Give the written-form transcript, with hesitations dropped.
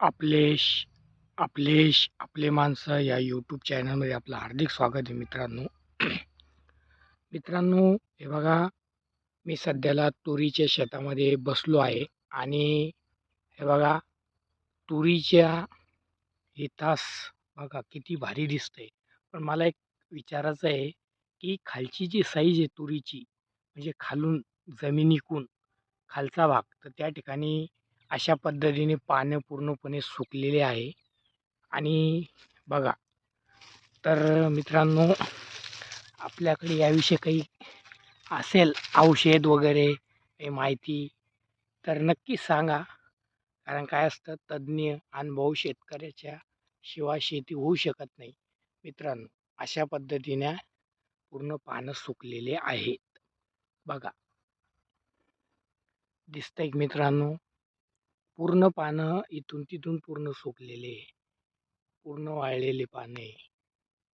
आपलेश आपलेश आपले माणसं या यूट्यूब चॅनलमध्ये आपलं हार्दिक स्वागत आहे मित्रांनो. मित्रांनो, हे बघा, मी सध्याला तुरीच्या शेतामध्ये बसलो आहे आणि हे बघा, तुरीच्या हे तास बघा किती भारी दिसतंय. पण मला एक विचारायचं आहे, की खालची जी साईज आहे तुरीची, म्हणजे खालून जमिनीकून खालचा भाग, तर त्या ठिकाणी अशा पद्धतीने पानं पूर्णपणे सुकलेले आहे. आणि बघा, तर मित्रांनो, आपल्याकडे याविषयी काही असेल औषध वगैरे काही माहिती, तर नक्कीच सांगा. कारण काय असतं, तज्ज्ञ अनुभव शेतकऱ्याच्या शिवाय शेती होऊ शकत नाही. मित्रांनो, अशा पद्धतीने पूर्ण पानं सुकलेले आहेत. बघा, दिसतंय की मित्रांनो, पूर्ण पानं इथून तिथून पूर्ण सुकलेले, पूर्ण वाळलेले पाने.